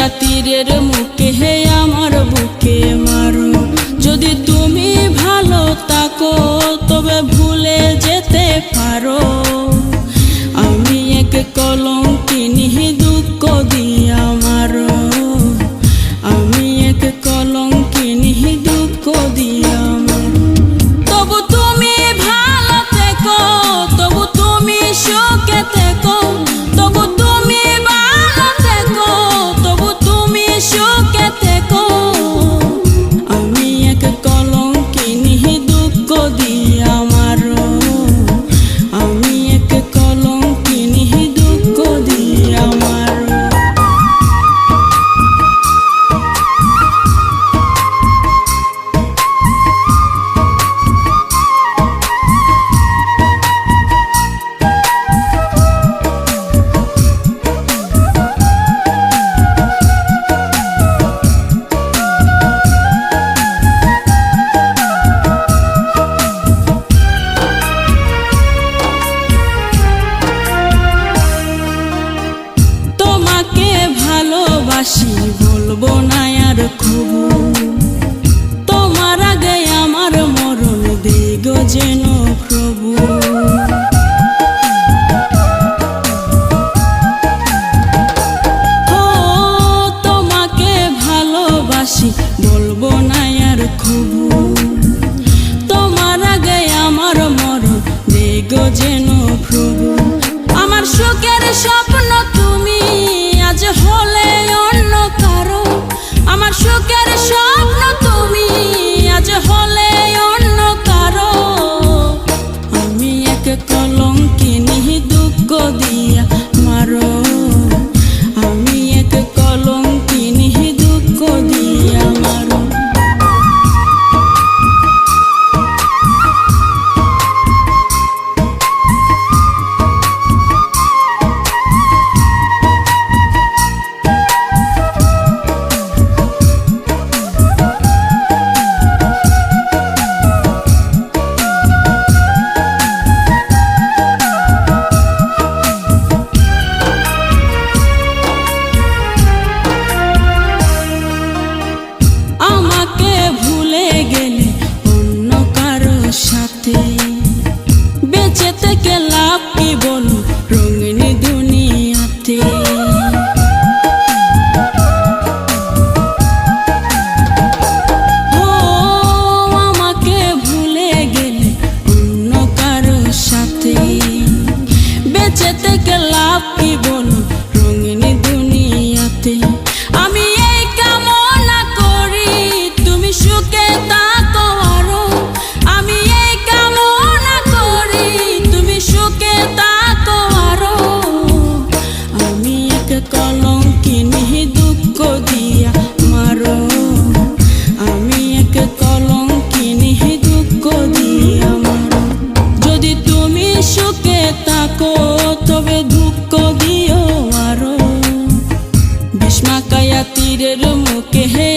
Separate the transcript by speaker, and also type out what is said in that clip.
Speaker 1: কায়া তীরের মুখে হে আমার বুকে মারো। যদি তুমি ভালো থাকো তবে ভুলে যেতে পারো। আমি এক কলঙ্কিনী দুঃখ দিয়া মারো। আমি এক কলঙ্কিনী দুঃখ দিয়া মারো। তবু তুমি ভালো থেকো, তবু তুমি সুখে থেকো, তবু তুমি ভালো থেকো, তবু তুমি সুখে থেকো। আমি এক কলঙ্কিনী দুঃখ দিয়া মারো। আমি এক কলঙ্কিনী দুঃখ দিয়া মারো। ভালোবাসি বলবো না আর কবু, তোমার আগে আমার মরণ দিগো যেন প্রভু। ও তোমাকে ভালোবাসি বলবো না আর কবু, তোমার আগে আমার মরণ দিগো যেন প্রভু। আমার সুখের স্বপ্ন তুমি আজ হলে অন্য কারো। আমার সুখের স্বপ্ন তুমি আজ হলে অন্য কারো। আমি এক কলঙ্কিনী দুঃখ দিয়া মারো। আমি এক কলঙ্কিনী দুঃখ দিয়া মারো। বেঁচে থেকে লাভ কি বলো রঙিন দুনিয়াতে। ও আমাকে ভুলে গেলে অন্য কারো সাথে। বেঁচে থেকে লাভ কি বলো রঙিন দুনিয়াতে। আমি এই কামনা করি তুমি সুখে থাকো আরো। আমি এই কামনা করি তুমি সুখে থাকো আরো। আমি এক কলঙ্কিনী দুঃখ দিয়া মারো। আমি এক কলঙ্কিনী দুঃখ দিয়া মারো। যদি তুমি সুখে থাকো তবে দুঃখ দিও আরো। ভীষ্মা কায়া তীরের মুখে হে